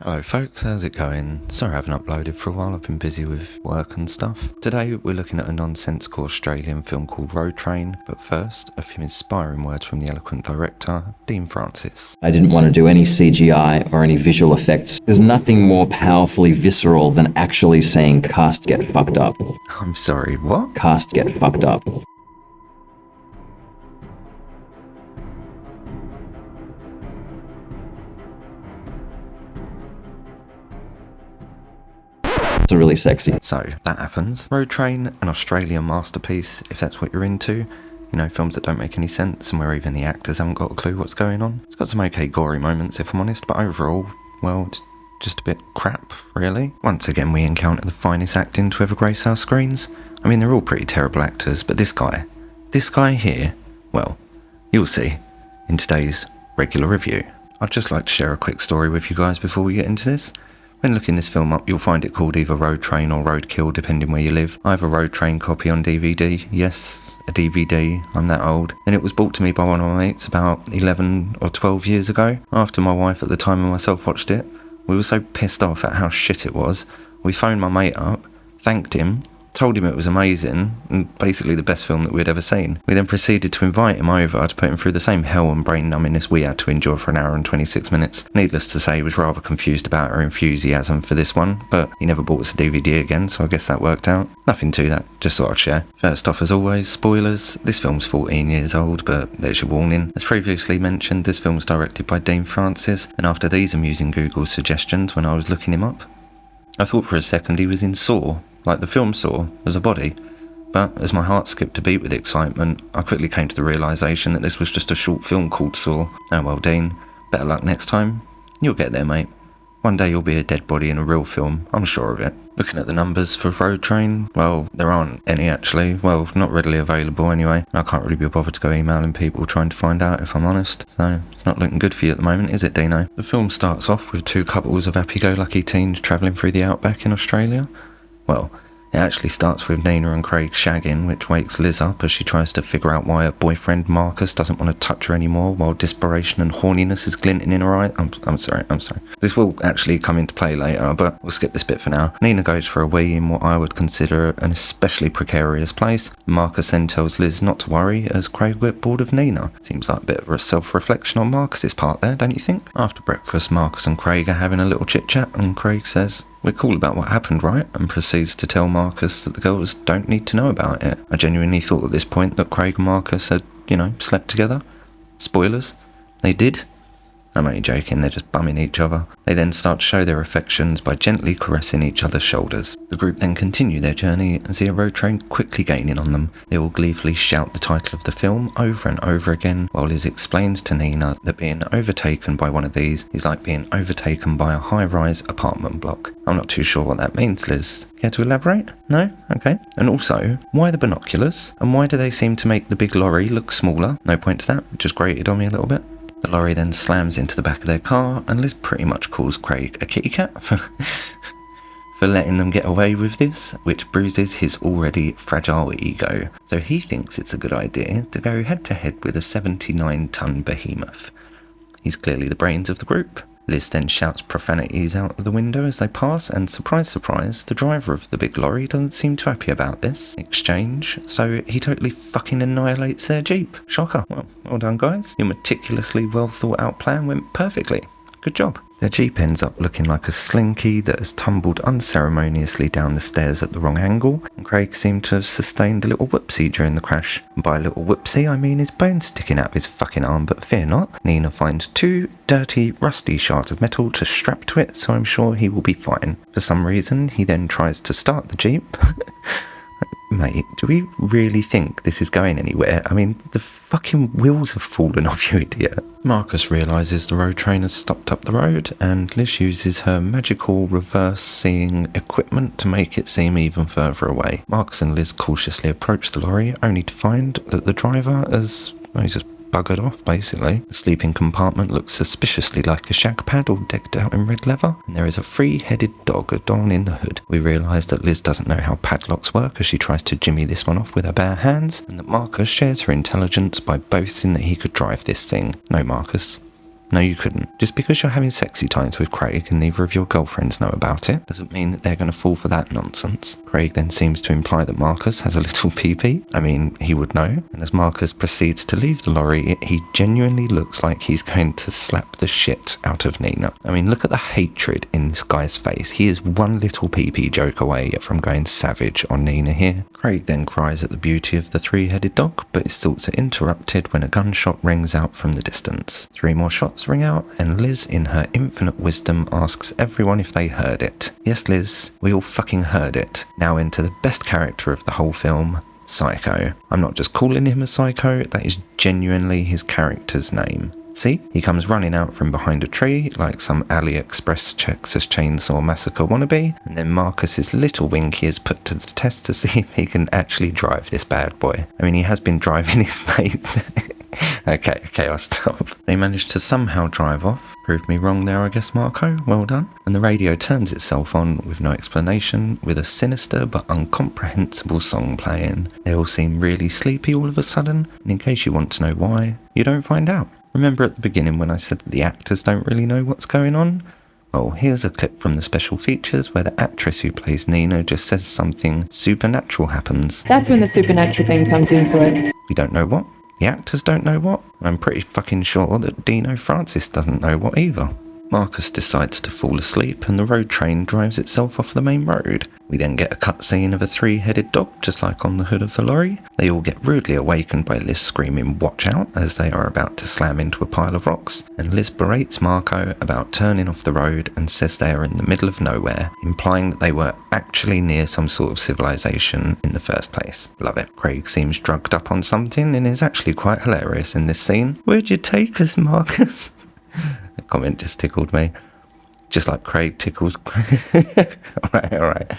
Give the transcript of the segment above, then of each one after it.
Hello folks, how's it going? Sorry I haven't uploaded for a while, I've been busy with work and stuff. Today we're looking at a nonsensical Australian film called Roadtrain, but first, a few inspiring words from the eloquent director, Dean Francis. I didn't want to do any CGI or any visual effects. There's nothing more powerfully visceral than actually saying cast get fucked up. I'm sorry, what? Cast get fucked up. It's really sexy. So, that happens. Roadtrain, an Australian masterpiece, if that's what you're into. You know, films that don't make any sense and where even the actors haven't got a clue what's going on. It's got some okay gory moments, if I'm honest, but overall, well, it's just a bit crap, really. Once again, we encounter the finest acting to ever grace our screens. I mean, they're all pretty terrible actors, but this guy here, well, you'll see in today's regular review. I'd just like to share a quick story with you guys before we get into this. When looking this film up, you'll find it called either Roadtrain or Roadkill, depending where you live. I have a Roadtrain copy on DVD. Yes, a DVD. I'm that old. And it was brought to me by one of my mates about 11 or 12 years ago. After my wife at the time and myself watched it, we were so pissed off at how shit it was. We phoned my mate up, thanked him, told him it was amazing, and basically the best film that we'd ever seen. We then proceeded to invite him over to put him through the same hell and brain numbiness we had to endure for an hour and 26 minutes. Needless to say, he was rather confused about our enthusiasm for this one, but he never bought us a DVD again, so I guess that worked out. Nothing to that, just thought I'd share. First off, as always, spoilers. This film's 14 years old, but there's your warning. As previously mentioned, this film was directed by Dean Francis, and after these amusing Google suggestions when I was looking him up, I thought for a second he was in Saw, like the film Saw, as a body. But as my heart skipped a beat with excitement, I quickly came to the realisation that this was just a short film called Saw. Oh well, Dean, better luck next time. You'll get there, mate. One day you'll be a dead body in a real film, I'm sure of it. Looking at the numbers for Roadtrain, well, there aren't any actually. Well, not readily available anyway. I can't really be bothered to go emailing people trying to find out if I'm honest. So, it's not looking good for you at the moment, is it, Dino? The film starts off with two couples of happy-go-lucky teens travelling through the outback in Australia. Well, it actually starts with Nina and Craig shagging, which wakes Liz up as she tries to figure out why her boyfriend Marcus doesn't want to touch her anymore while desperation and horniness is glinting in her eye. I'm sorry. This will actually come into play later, but we'll skip this bit for now. Nina goes for a wee in what I would consider an especially precarious place. Marcus then tells Liz not to worry as Craig gets bored of Nina. Seems like a bit of a self-reflection on Marcus's part there, don't you think? After breakfast, Marcus and Craig are having a little chit-chat and Craig says, "We're cool about what happened, right?" and proceeds to tell Marcus that the girls don't need to know about it. I genuinely thought at this point that Craig and Marcus had, slept together. Spoilers. They did. I'm only joking, they're just bumming each other. They then start to show their affections by gently caressing each other's shoulders. The group then continue their journey and see a road train quickly gaining on them. They all gleefully shout the title of the film over and over again, while Liz explains to Nina that being overtaken by one of these is like being overtaken by a high-rise apartment block. I'm not too sure what that means, Liz. Care to elaborate? No? Okay. And also, why the binoculars? And why do they seem to make the big lorry look smaller? No point to that, it just grated on me a little bit. The lorry then slams into the back of their car, and Liz pretty much calls Craig a kitty cat for letting them get away with this, which bruises his already fragile ego. So he thinks it's a good idea to go head-to-head with a 79-ton behemoth. He's clearly the brains of the group. Liz then shouts profanities out of the window as they pass, and surprise, surprise, the driver of the big lorry doesn't seem too happy about this exchange, so he totally fucking annihilates their Jeep. Shocker. Well done, guys. Your meticulously well thought out plan went perfectly. Good job. Their Jeep ends up looking like a slinky that has tumbled unceremoniously down the stairs at the wrong angle, and Craig seemed to have sustained a little whoopsie during the crash. And by a little whoopsie, I mean his bone sticking out of his fucking arm, but fear not. Nina finds two dirty, rusty shards of metal to strap to it, so I'm sure he will be fine. For some reason, he then tries to start the Jeep. Mate, do we really think this is going anywhere? I mean, the fucking wheels have fallen off, you idiot. Marcus realises the road train has stopped up the road, and Liz uses her magical reverse-seeing equipment to make it seem even further away. Marcus and Liz cautiously approach the lorry, only to find that the driver has just buggered off, basically. The sleeping compartment looks suspiciously like a shag pad all decked out in red leather, and there is a three-headed dog adorning the hood. We realise that Liz doesn't know how padlocks work as she tries to jimmy this one off with her bare hands, and that Marcus shares her intelligence by boasting that he could drive this thing. No, Marcus, No, you couldn't. Just because you're having sexy times with Craig and neither of your girlfriends know about it, doesn't mean that they're going to fall for that nonsense. Craig then seems to imply that Marcus has a little pee-pee. I mean, he would know. And as Marcus proceeds to leave the lorry, he genuinely looks like he's going to slap the shit out of Nina. I mean, look at the hatred in this guy's face. He is one little pee-pee joke away from going savage on Nina here. Craig then cries at the beauty of the three-headed dog, but his thoughts are interrupted when a gunshot rings out from the distance. 3 more shots ring out, and Liz, in her infinite wisdom, asks everyone if they heard it. Yes, Liz, we all fucking heard it. Now into the best character of the whole film, Psycho. I'm not just calling him a psycho, that is genuinely his character's name. See, he comes running out from behind a tree like some AliExpress Texas Chainsaw Massacre wannabe, and then Marcus's little winky is put to the test to see if he can actually drive this bad boy. I mean, he has been driving his mate. Okay, I'll stop. They managed to somehow drive off. Proved me wrong there, I guess, Marco. Well done. And the radio turns itself on with no explanation, with a sinister but incomprehensible song playing. They all seem really sleepy all of a sudden, and in case you want to know why, you don't find out. Remember at the beginning when I said that the actors don't really know what's going on? Well, here's a clip from the special features where the actress who plays Nina just says something supernatural happens. That's when the supernatural thing comes into it. We don't know what. The actors don't know what. And I'm pretty fucking sure that Dino Francis doesn't know what either. Marcus decides to fall asleep and the road train drives itself off the main road. We then get a cutscene of a 3-headed dog, just like on the hood of the lorry. They all get rudely awakened by Liz screaming "watch out" as they are about to slam into a pile of rocks, and Liz berates Marco about turning off the road and says they are in the middle of nowhere, implying that they were actually near some sort of civilization in the first place. Love it. Craig seems drugged up on something and is actually quite hilarious in this scene. "Where'd you take us, Marcus?" The comment just tickled me. Just like Craig tickles. Alright.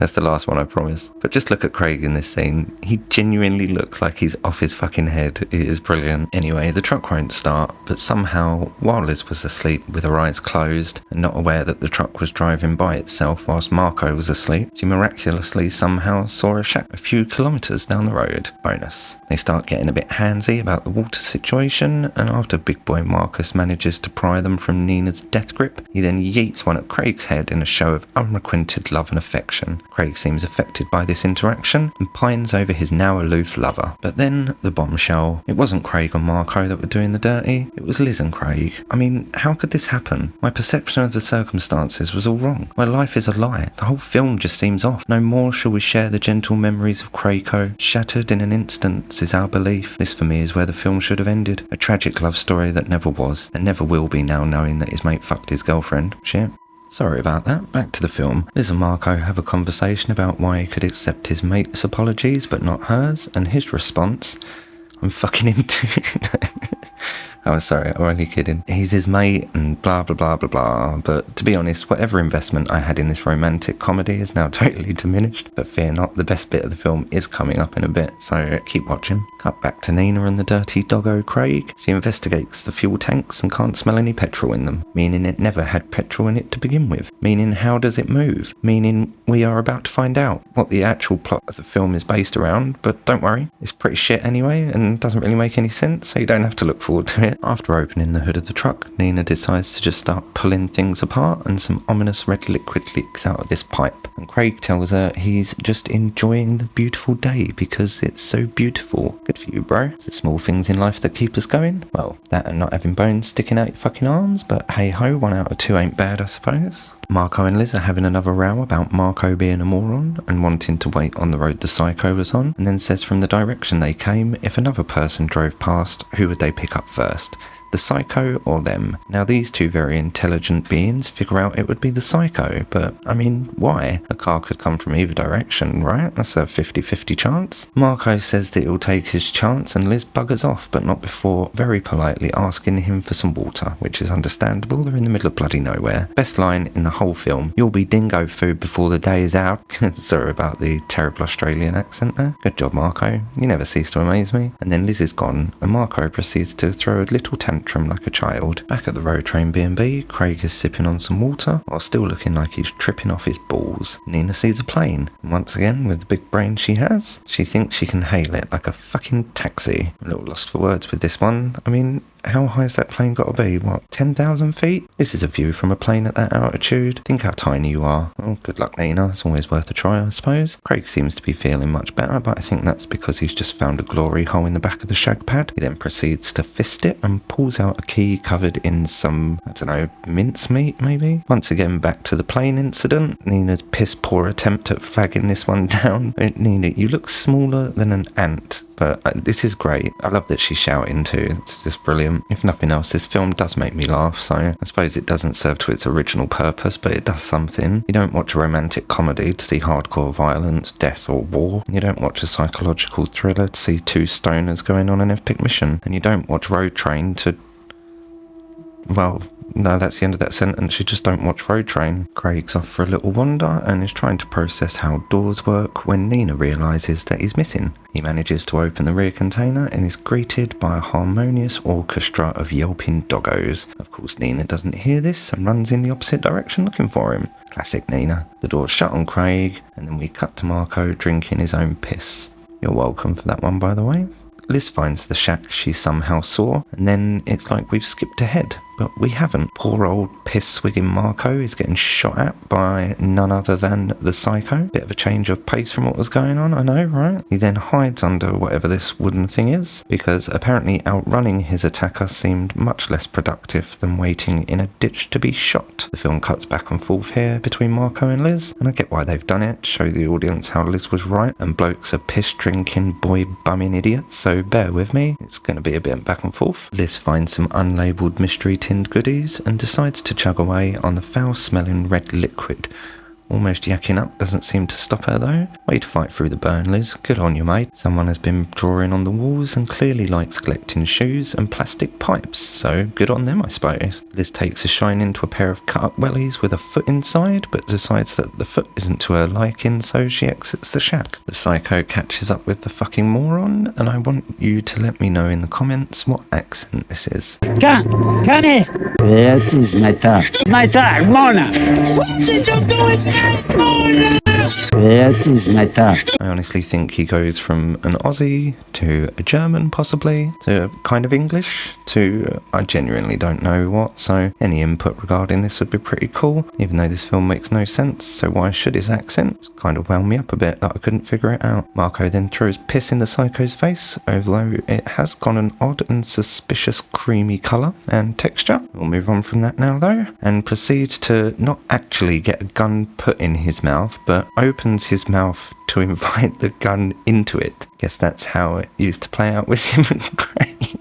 That's the last one, I promise. But just look at Craig in this scene. He genuinely looks like he's off his fucking head. It is brilliant. Anyway, the truck won't start, but somehow, while Liz was asleep with her eyes closed and not aware that the truck was driving by itself whilst Marco was asleep, she miraculously somehow saw a shack a few kilometres down the road. Bonus. They start getting a bit handsy about the water situation, and after big boy Marcus manages to pry them from Nina's death grip, he then yeets one at Craig's head in a show of unrequited love and affection. Craig seems affected by this interaction and pines over his now aloof lover. But then, the bombshell. It wasn't Craig or Marco that were doing the dirty, it was Liz and Craig. I mean, how could this happen? My perception of the circumstances was all wrong. My life is a lie. The whole film just seems off. No more shall we share the gentle memories of Craco. Shattered in an instant is our belief. This for me is where the film should have ended. A tragic love story that never was, and never will be now knowing that his mate fucked his girlfriend. Shit. Sorry about that, back to the film. Liz and Marco have a conversation about why he could accept his mate's apologies but not hers, and his response, "I'm fucking into it." I'm sorry, I'm only kidding. He's his mate and blah blah blah blah blah, but to be honest, whatever investment I had in this romantic comedy is now totally diminished. But fear not, the best bit of the film is coming up in a bit, so keep watching. Cut back to Nina and the dirty doggo Craig. She investigates the fuel tanks and can't smell any petrol in them, meaning it never had petrol in it to begin with. Meaning, how does it move? Meaning, we are about to find out what the actual plot of the film is based around, but don't worry, it's pretty shit anyway and doesn't really make any sense, so you don't have to look forward to it. After opening the hood of the truck, Nina decides to just start pulling things apart, and some ominous red liquid leaks out of this pipe. And Craig tells her he's just enjoying the beautiful day because it's so beautiful. Good for you, bro. It's the small things in life that keep us going. Well, that and not having bones sticking out your fucking arms, but hey ho, 1 out of 2 ain't bad, I suppose. Marco and Liz are having another row about Marco being a moron and wanting to wait on the road the Psycho was on, and then says from the direction they came, if another person drove past, who would they pick up first? The Psycho or them? Now these two very intelligent beings figure out it would be the Psycho, but I mean, why? A car could come from either direction, right? That's a 50-50 chance. Marco says that he'll take his chance and Liz buggers off, but not before very politely asking him for some water, which is understandable, they're in the middle of bloody nowhere. Best line in the whole film, "You'll be dingo food before the day is out." Sorry about the terrible Australian accent there. Good job, Marco. You never cease to amaze me. And then Liz is gone, and Marco proceeds to throw a little tantrum like a child. Back at the road train B&B, Craig is sipping on some water while still looking like he's tripping off his balls. Nina sees a plane, and once again, with the big brain she has, she thinks she can hail it like a fucking taxi. A little lost for words with this one. I mean, how high has that plane got to be? What, 10,000 feet? This is a view from a plane at that altitude. Think how tiny you are. Well, good luck, Nina. It's always worth a try, I suppose. Craig seems to be feeling much better, but I think that's because he's just found a glory hole in the back of the shag pad. He then proceeds to fist it and pulls out a key covered in some, I don't know, mincemeat maybe? Once again, back to the plane incident. Nina's piss poor attempt at flagging this one down. Nina, you look smaller than an ant. But this is great. I love that she's shouting too. It's just brilliant. If nothing else, this film does make me laugh, so I suppose it doesn't serve to its original purpose, but it does something. You don't watch a romantic comedy to see hardcore violence, death or war. You don't watch a psychological thriller to see two stoners going on an epic mission. And you don't watch Road Train to... well... no, that's the end of that sentence. You just don't watch Road Train. Craig's off for a little wander and is trying to process how doors work when Nina realises that he's missing. He manages to open the rear container and is greeted by a harmonious orchestra of yelping doggos. Of course, Nina doesn't hear this and runs in the opposite direction looking for him. Classic Nina. The door's shut on Craig and then we cut to Marco drinking his own piss. You're welcome for that one, by the way. Liz finds the shack she somehow saw, and then it's like we've skipped ahead, but we haven't. Poor old piss-swigging Marco is getting shot at by none other than the psycho. Bit of a change of pace from what was going on, I know, right? He then hides under whatever this wooden thing is, because apparently outrunning his attacker seemed much less productive than waiting in a ditch to be shot. The film cuts back and forth here between Marco and Liz, and I get why they've done it, show the audience how Liz was right, and blokes are piss-drinking, boy-bumming idiots, so bear with me, it's going to be a bit back and forth. Liz finds some unlabelled mystery tinned goodies and decides to chug away on the foul-smelling red liquid. Almost yakking up doesn't seem to stop her though. Way to fight through the burn, Liz. Good on you, mate. Someone has been drawing on the walls and clearly likes collecting shoes and plastic pipes, so good on them, I suppose. Liz takes a shine into a pair of cut-up wellies with a foot inside, but decides that the foot isn't to her liking, so she exits the shack. The psycho catches up with the fucking moron, and I want you to let me know in the comments what accent this is. Canis! That is my top. My top, Mona! What's it doing? That is my top. I honestly think he goes from an Aussie to a German possibly, to kind of English, to I genuinely don't know what, so any input regarding this would be pretty cool, even though this film makes no sense, so why should his accent? It's kind of wound me up a bit that I couldn't figure it out. Marco then throws piss in the psycho's face, although it has gone an odd and suspicious creamy colour and texture. We'll move on from that now though, and proceeds to not actually get a gun put in his mouth, but opens his mouth to invite the gun into it. Guess that's how it used to play out with him and Craig.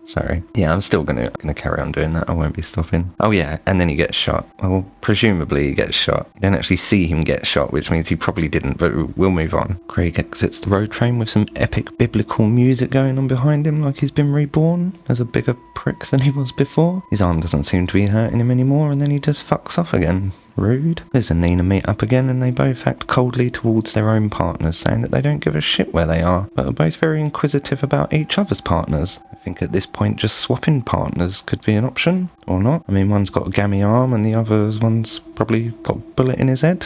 Sorry. Yeah, I'm still gonna carry on doing that. I won't be stopping. Oh yeah, and then he gets shot. Well, presumably he gets shot. You don't actually see him get shot, which means he probably didn't, but we'll move on. Craig exits the road train with some epic biblical music going on behind him, like he's been reborn as a bigger prick than he was before. His arm doesn't seem to be hurting him anymore, and then he just fucks off again. Rude. Liz and Nina meet up again and they both act coldly towards their own partners, saying that they don't give a shit where they are, but are both very inquisitive about each other's partners. I think at this point just swapping partners could be an option, or not. I mean, one's got a gammy arm and the other's one's probably got a bullet in his head.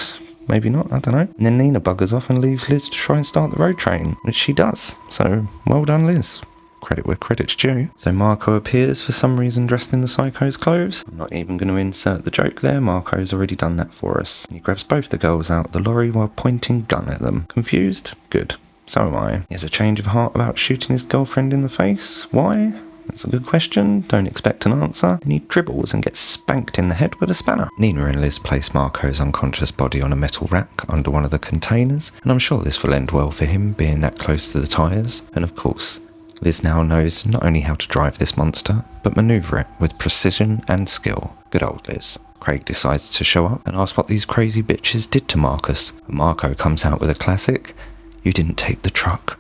Maybe not, I don't know. And then Nina buggers off and leaves Liz to try and start the road train, which she does. So, well done, Liz. Credit where credit's due. So Marco appears for some reason dressed in the psycho's clothes. I'm not even going to insert the joke there, Marco's already done that for us. He grabs both the girls out of the lorry while pointing gun at them. Confused? Good. So am I. He has a change of heart about shooting his girlfriend in the face. Why? That's a good question. Don't expect an answer. And he dribbles and gets spanked in the head with a spanner. Nina and Liz place Marco's unconscious body on a metal rack under one of the containers, and I'm sure this will end well for him being that close to the tyres. And of course, Liz now knows not only how to drive this monster, but manoeuvre it with precision and skill. Good old Liz. Craig decides to show up and ask what these crazy bitches did to Marcus. Marco comes out with a classic, "You didn't take the truck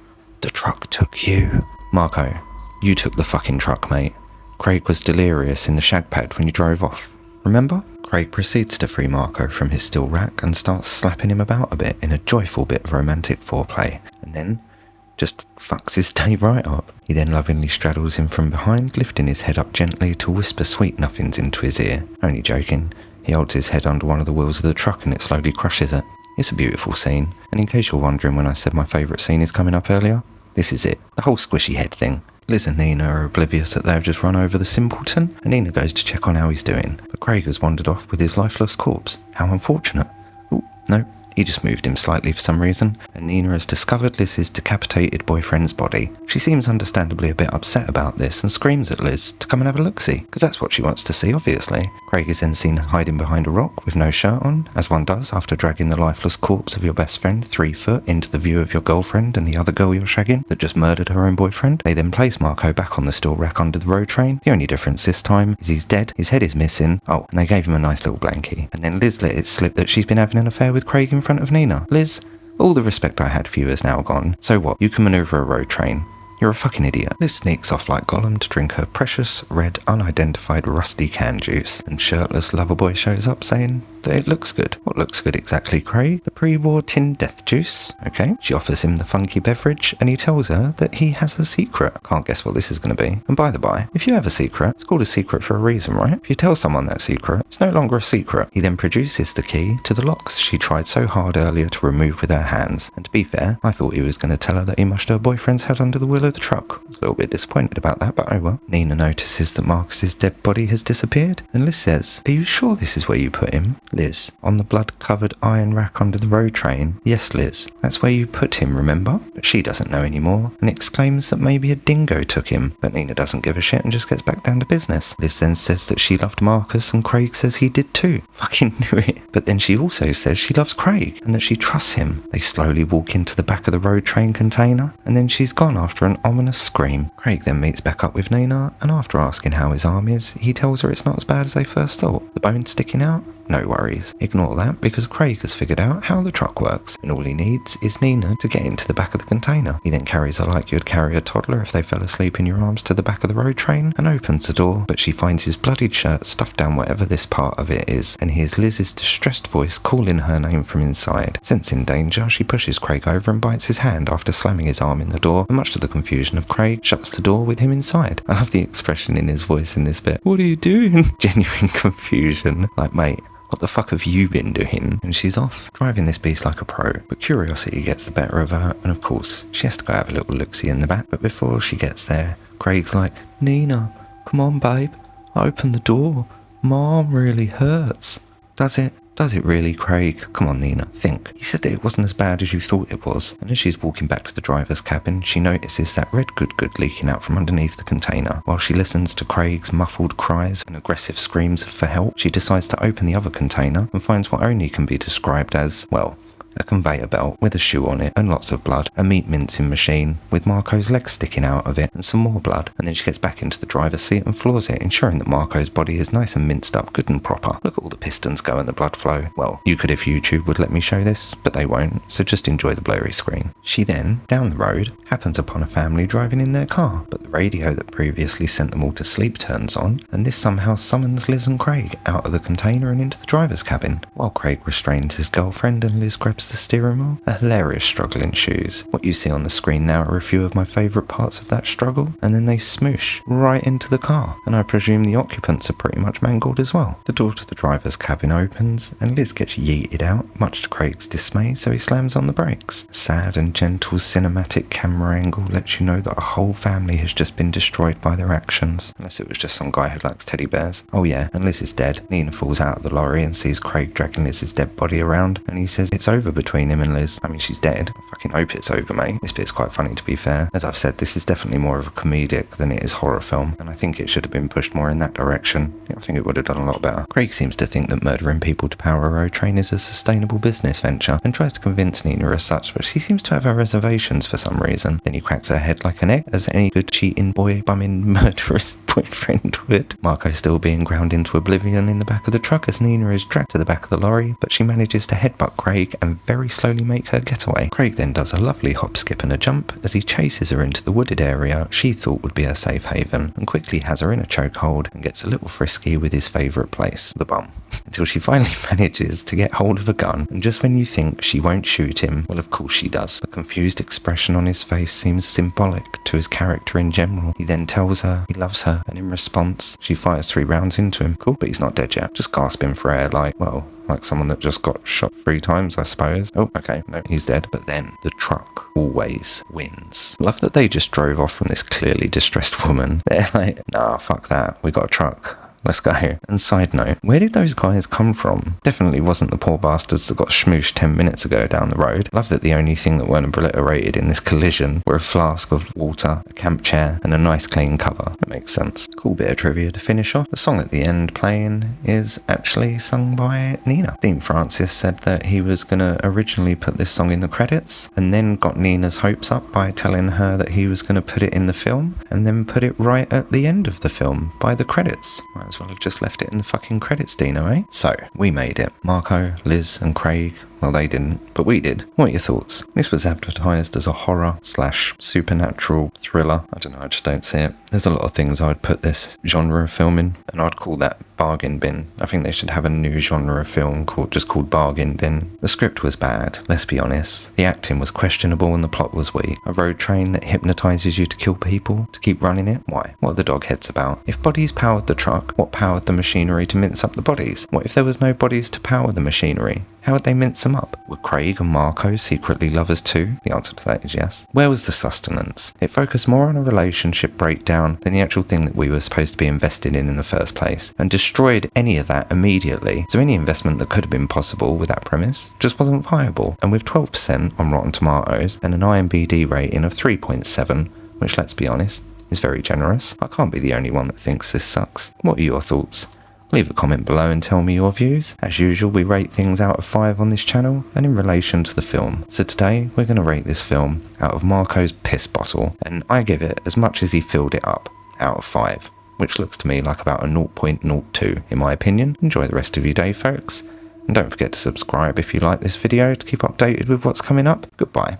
took you." Marco, you took the fucking truck, mate. Craig was delirious in the shag pad when you drove off. Remember? Craig proceeds to free Marco from his steel rack and starts slapping him about a bit in a joyful bit of romantic foreplay, and then just fucks his day right up. He then lovingly straddles him from behind, lifting his head up gently to whisper sweet nothings into his ear. Only joking. He holds his head under one of the wheels of the truck and it slowly crushes it. It's a beautiful scene, and in case you're wondering when I said my favourite scene is coming up earlier, this is it. The whole squishy head thing. Liz and Nina are oblivious that they have just run over the simpleton, and Nina goes to check on how he's doing, but Craig has wandered off with his lifeless corpse. How unfortunate. Oh, no. He just moved him slightly for some reason, and Nina has discovered Liz's decapitated boyfriend's body. She seems understandably a bit upset about this and screams at Liz to come and have a look-see, because that's what she wants to see, obviously. Craig is then seen hiding behind a rock with no shirt on, as one does after dragging the lifeless corpse of your best friend 3 foot into the view of your girlfriend and the other girl you're shagging that just murdered her own boyfriend. They then place Marco back on the steel rack under the road train. The only difference this time is he's dead, his head is missing, oh, and they gave him a nice little blankie. And then Liz let it slip that she's been having an affair with Craig in front of Nina. Liz, all the respect I had for you is now gone. So what? You can maneuver a road train. You're a fucking idiot. Liz sneaks off like Gollum to drink her precious, red, unidentified rusty can juice, and shirtless Loverboy shows up saying that it looks good. What looks good exactly, Craig? The pre-war tin death juice? Okay. She offers him the funky beverage, and he tells her that he has a secret. Can't guess what this is going to be. And by the by, if you have a secret, it's called a secret for a reason, right? If you tell someone that secret, it's no longer a secret. He then produces the key to the locks she tried so hard earlier to remove with her hands. And to be fair, I thought he was going to tell her that he mushed her boyfriend's head under the wheel of the truck. I was a little bit disappointed about that, but oh well. Nina notices that Marcus's dead body has disappeared, and Liz says, "Are you sure this is where you put him?" Liz, "On the blood-covered iron rack under the road train." "Yes, Liz, that's where you put him, remember?" But she doesn't know anymore, and exclaims that maybe a dingo took him, but Nina doesn't give a shit and just gets back down to business. Liz then says that she loved Marcus, and Craig says he did too. Fucking knew it. But then she also says she loves Craig, and that she trusts him. They slowly walk into the back of the road train container, and then she's gone after an ominous scream. Craig then meets back up with Nina, and after asking how his arm is, he tells her it's not as bad as they first thought. The bone sticking out? No worries. Ignore that because Craig has figured out how the truck works, and all he needs is Nina to get into the back of the container. He then carries her like you'd carry a toddler if they fell asleep in your arms to the back of the road train and opens the door, but she finds his bloodied shirt stuffed down whatever this part of it is, and hears Liz's distressed voice calling her name from inside. Sensing danger, she pushes Craig over and bites his hand after slamming his arm in the door, and much to the confusion of Craig, shuts the door with him inside. I love the expression in his voice in this bit. "What are you doing?" Genuine confusion. Like, mate, what the fuck have you been doing? And she's off, driving this beast like a pro. But curiosity gets the better of her, and of course, she has to go have a little look-see in the back. But before she gets there, Craig's like, "Nina, come on, babe. Open the door. My arm really hurts." Does it? Does it really, Craig? Come on, Nina, think. He said that it wasn't as bad as you thought it was. And as she's walking back to the driver's cabin, she notices that red good leaking out from underneath the container. While she listens to Craig's muffled cries and aggressive screams for help, she decides to open the other container and finds what only can be described as, well, a conveyor belt with a shoe on it and lots of blood, a meat mincing machine with Marco's legs sticking out of it and some more blood, and then she gets back into the driver's seat and floors it, ensuring that Marco's body is nice and minced up, good and proper. Look at all the pistons go and the blood flow. Well, you could if YouTube would let me show this, but they won't, so just enjoy the blurry screen. She then, down the road, happens upon a family driving in their car, but the radio that previously sent them all to sleep turns on, and this somehow summons Liz and Craig out of the container and into the driver's cabin, while Craig restrains his girlfriend and Liz grabs the steering wheel. A hilarious struggle ensues. What you see on the screen now are a few of my favourite parts of that struggle, and then they smoosh right into the car, and I presume the occupants are pretty much mangled as well. The door to the driver's cabin opens, and Liz gets yeeted out, much to Craig's dismay, so he slams on the brakes. A sad and gentle cinematic camera angle lets you know that a whole family has just been destroyed by their actions, unless it was just some guy who likes teddy bears. Oh yeah, and Liz is dead. Nina falls out of the lorry and sees Craig dragging Liz's dead body around, and he says it's over between him and Liz. I mean, she's dead. I fucking hope it's over, mate. This bit's quite funny, to be fair. As I've said, this is definitely more of a comedic than it is horror film, and I think it should have been pushed more in that direction. I think it would have done a lot better. Craig seems to think that murdering people to power a road train is a sustainable business venture, and tries to convince Nina as such, but she seems to have her reservations for some reason. Then he cracks her head like an egg, as any good cheating boy bumming murderous boyfriend would. Marco still being ground into oblivion in the back of the truck as Nina is dragged to the back of the lorry, but she manages to headbutt Craig and very slowly make her getaway. Craig then does a lovely hop, skip and a jump as he chases her into the wooded area she thought would be her safe haven, and quickly has her in a chokehold and gets a little frisky with his favourite place, the bum, until she finally manages to get hold of a gun, and just when you think she won't shoot him, well, of course she does. The confused expression on his face seems symbolic to his character in general. He then tells her he loves her, and in response she fires 3 rounds into him. Cool, but he's not dead yet, just gasping for air like, well, like someone that just got shot 3 times, I suppose. Oh, okay, no, he's dead. But then the truck always wins. Love that they just drove off from this clearly distressed woman. They're like, nah, fuck that, we got a truck. Let's go. And side note, where did those guys come from? Definitely wasn't the poor bastards that got schmooshed 10 minutes ago down the road. Love that the only thing that weren't obliterated in this collision were a flask of water, a camp chair, and a nice clean cover. That makes sense. Cool bit of trivia to finish off. The song at the end playing is actually sung by Nina. Dean Francis said that he was going to originally put this song in the credits, and then got Nina's hopes up by telling her that he was going to put it in the film, and then put it right at the end of the film, by the credits. Might as well have just left it in the fucking credits, Dino, eh? So, we made it. Marco, Liz, and Craig, well, they didn't, but we did. What are your thoughts? This was advertised as a horror/supernatural thriller. I don't know, I just don't see it. There's a lot of things I would put this genre of film in, and I'd call that bargain bin. I think they should have a new genre of film called bargain bin. The script was bad, let's be honest. The acting was questionable and the plot was weak. A road train that hypnotizes you to kill people, to keep running it? Why? What are the dog heads about? If bodies powered the truck, what powered the machinery to mince up the bodies? What if there was no bodies to power the machinery? How would they mince them up? Were Craig and Marco secretly lovers too? The answer to that is yes. Where was the sustenance? It focused more on a relationship breakdown than the actual thing that we were supposed to be invested in the first place, and destroyed any of that immediately. So any investment that could have been possible with that premise just wasn't viable. And with 12% on Rotten Tomatoes and an IMDb rating of 3.7, which, let's be honest, is very generous, I can't be the only one that thinks this sucks. What are your thoughts? Leave a comment below and tell me your views. As usual, we rate things out of 5 on this channel and in relation to the film. So today, we're going to rate this film out of Marco's piss bottle, and I give it as much as he filled it up, out of 5, which looks to me like about a 0.02 in my opinion. Enjoy the rest of your day, folks, and don't forget to subscribe if you like this video to keep updated with what's coming up. Goodbye.